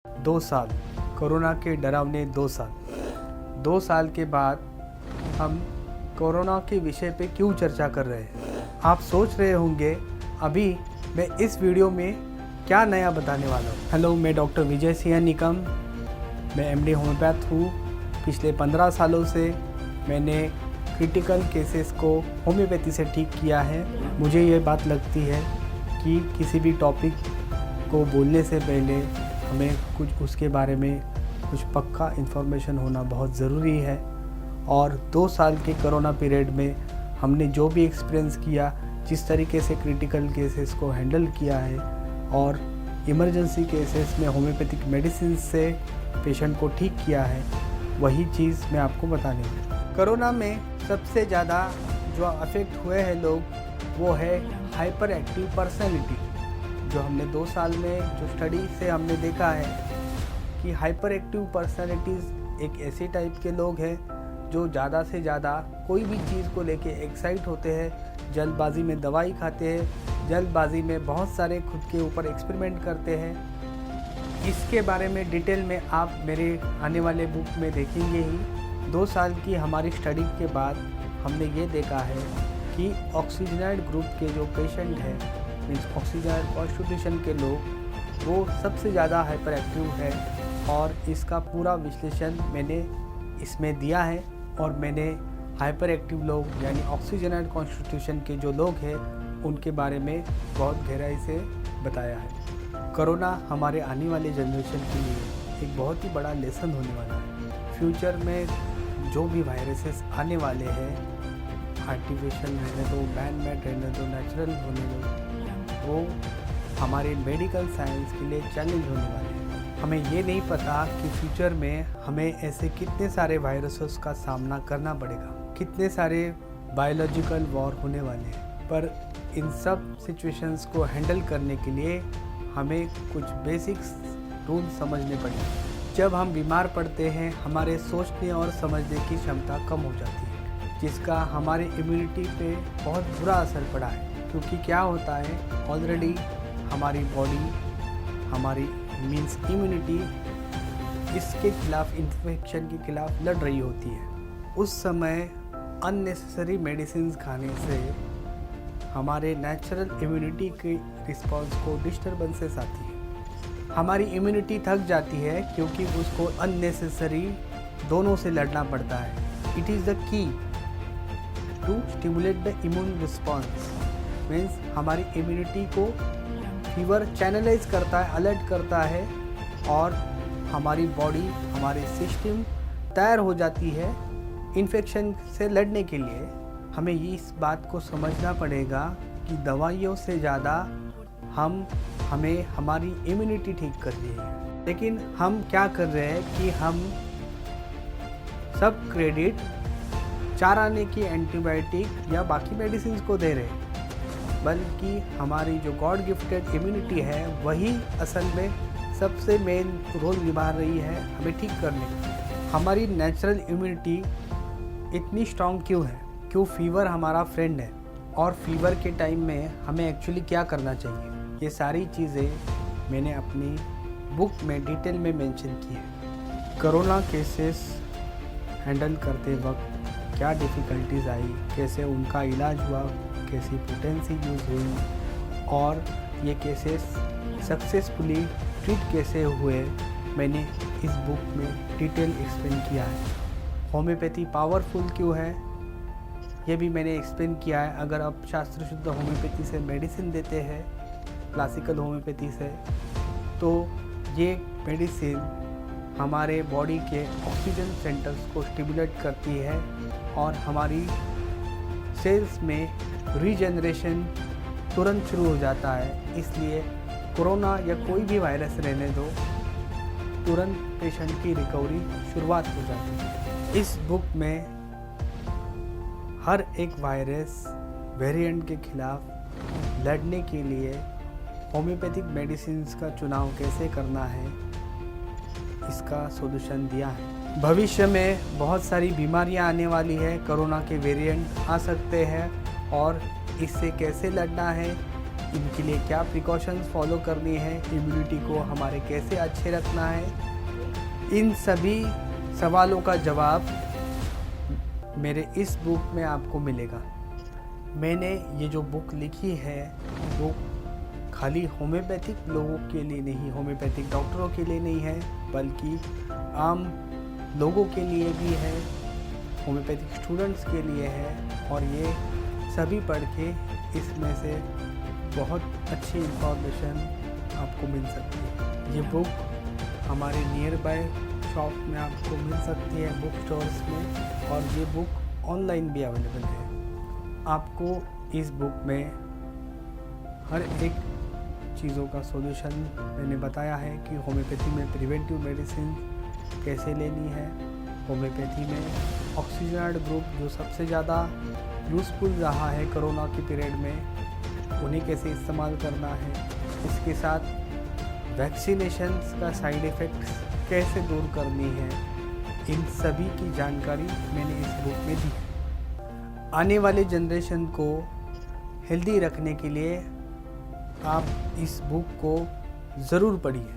2 साल, कोरोना के डरावने 2 साल। 2 साल के बाद हम कोरोना के विषय पे क्यों चर्चा कर रहे हैं? आप सोच रहे होंगे अभी मैं इस वीडियो में क्या नया बताने वाला हूँ। हेलो, मैं डॉक्टर विजय सिंह निकम, मैं एमडी होम्योपैथ हूँ। पिछले 15 सालों से मैंने क्रिटिकल केसेस को होम्योपैथी से ठीक किया है। मुझे ये बात लगती है कि किसी भी टॉपिक को बोलने से पहले हमें कुछ उसके बारे में कुछ पक्का इन्फॉर्मेशन होना बहुत ज़रूरी है। और 2 साल के कोरोना पीरियड में हमने जो भी एक्सपीरियंस किया, जिस तरीके से क्रिटिकल केसेस को हैंडल किया है और इमरजेंसी केसेस में होम्योपैथिक मेडिसिन से पेशेंट को ठीक किया है, वही चीज़ मैं आपको बताने वाला। कोरोना में सबसे ज़्यादा जो अफेक्ट हुए हैं लोग, वो है हाइपर एक्टिव पर्सनैलिटी। जो हमने 2 साल में जो स्टडी से हमने देखा है कि हाइपर एक्टिव पर्सनैलिटीज़ एक ऐसे टाइप के लोग हैं जो ज़्यादा से ज़्यादा कोई भी चीज़ को लेके एक्साइट होते हैं, जल्दबाजी में दवाई खाते हैं, जल्दबाजी में बहुत सारे खुद के ऊपर एक्सपेरिमेंट करते हैं। इसके बारे में डिटेल में आप मेरे आने वाले बुक में देखेंगे ही। 2 साल की हमारी स्टडी के बाद हमने ये देखा है कि ऑक्सीजनाइड ग्रुप के जो पेशेंट हैं, मीन्स ऑक्सीजनाइड कॉन्स्टिट्यूशन के लोग, वो सबसे ज़्यादा हाइपर एक्टिव है। और इसका पूरा विश्लेषण मैंने इसमें दिया है और मैंने हाइपर एक्टिव लोग यानी ऑक्सीजनाइड कॉन्स्टिट्यूशन के जो लोग हैं उनके बारे में बहुत गहराई से बताया है। कोरोना हमारे आने वाले जनरेशन के लिए एक बहुत ही बड़ा लेसन होने वाला है। फ्यूचर में जो भी वायरसेस आने वाले हैं, आर्टिफिशियल रहने दो, मैन मेड रहने दो, नेचुरल होने दो, वो हमारे मेडिकल साइंस के लिए चैलेंज होने वाले हैं। हमें ये नहीं पता कि फ्यूचर में हमें ऐसे कितने सारे वायरसेस का सामना करना पड़ेगा, कितने सारे बायोलॉजिकल वॉर होने वाले हैं। पर इन सब सिचुएशंस को हैंडल करने के लिए हमें कुछ बेसिक्स रूल समझने पड़ेंगे। जब हम बीमार पड़ते हैं, हमारे सोचने और समझने की क्षमता कम हो जाती है, जिसका हमारे इम्यूनिटी पे बहुत बुरा असर पड़ा है। क्योंकि क्या होता है, ऑलरेडी हमारी बॉडी, हमारी मीन्स इम्यूनिटी इसके खिलाफ, इन्फेक्शन के खिलाफ लड़ रही होती है। उस समय अननेसेसरी मेडिसिन खाने से हमारे नेचुरल इम्यूनिटी के रिस्पॉन्स को डिस्टर्बेंसेस आती है। हमारी इम्यूनिटी थक जाती है क्योंकि उसको अननेसेसरी दोनों से लड़ना पड़ता है। It is the key to stimulate the immune response, means हमारी इम्यूनिटी को फीवर चैनलाइज करता है, अलर्ट करता है और हमारी बॉडी, हमारी सिस्टम तैयार हो जाती है इन्फेक्शन से लड़ने के लिए। हमें इस बात को समझना पड़ेगा कि दवाइयों से ज़्यादा हमें हमारी इम्यूनिटी ठीक करनी है। लेकिन हम क्या कर रहे हैं कि हम सब क्रेडिट 4 आने की एंटीबायोटिक या बाकी मेडिसिन को दे रहे हैं, बल्कि हमारी जो गॉड गिफ्टेड इम्यूनिटी है वही असल में सबसे मेन रोल निभा रही है हमें ठीक करने का। हमारी नेचुरल इम्यूनिटी इतनी स्ट्रॉन्ग क्यों है? क्यों फीवर हमारा फ्रेंड है और फीवर के टाइम में हमें एक्चुअली क्या करना चाहिए, ये सारी चीज़ें मैंने अपनी बुक में डिटेल में मेंशन की है। कोरोना केसेस हैंडल करते वक्त क्या डिफ़िकल्टीज़ आई, कैसे उनका इलाज हुआ, कैसी पोटेंसी यूज़ हुई और ये केसेस सक्सेसफुली ट्रीट कैसे हुए, मैंने इस बुक में डिटेल एक्सप्लेन किया है। होम्योपैथी पावरफुल क्यों है, ये भी मैंने एक्सप्लेन किया है। अगर आप शास्त्र शुद्ध होम्योपैथी से मेडिसिन देते हैं, क्लासिकल होम्योपैथी से, तो ये मेडिसिन हमारे बॉडी के ऑक्सीजन सेंटर्स को स्टिमुलेट करती है और हमारी सेल्स में रीजनरेशन तुरंत शुरू हो जाता है। इसलिए कोरोना या कोई भी वायरस रहने दो, तुरंत पेशेंट की रिकवरी शुरुआत हो जाती है। इस बुक में हर एक वायरस वेरिएंट के खिलाफ लड़ने के लिए होम्योपैथिक मेडिसिन का चुनाव कैसे करना है, इसका सॉल्यूशन दिया है। भविष्य में बहुत सारी बीमारियां आने वाली है, कोरोना के वेरिएंट आ सकते हैं और इससे कैसे लड़ना है इनके लिए क्या प्रिकॉशंस फॉलो करनी है, इम्यूनिटी को हमारे कैसे अच्छे रखना है, इन सभी सवालों का जवाब मेरे इस बुक में आपको मिलेगा। मैंने ये जो बुक लिखी है वो खाली होम्योपैथिक लोगों के लिए नहीं, होम्योपैथिक डॉक्टरों के लिए नहीं है, बल्कि आम लोगों के लिए भी है, होम्योपैथिक स्टूडेंट्स के लिए है। और ये सभी पढ़ के इसमें से बहुत अच्छी इंफॉर्मेशन आपको मिल सकती है। ये बुक हमारे नियर बाय शॉप में आपको मिल सकती है, बुक स्टोर्स में, और ये बुक ऑनलाइन भी अवेलेबल है। आपको इस बुक में हर एक चीज़ों का सॉल्यूशन मैंने बताया है कि होम्योपैथी में प्रिवेंटिव मेडिसिन कैसे लेनी है, होम्योपैथी में ऑक्सीजनाइड ग्रुप जो सबसे ज़्यादा यूज़फुल रहा है कोरोना के पीरियड में, उन्हें कैसे इस्तेमाल करना है, इसके साथ वैक्सीनेशंस का साइड इफ़ेक्ट्स कैसे दूर करनी है, इन सभी की जानकारी मैंने इस बुक में दी है। आने वाले जनरेशन को हेल्दी रखने के लिए आप इस बुक को ज़रूर पढ़िए।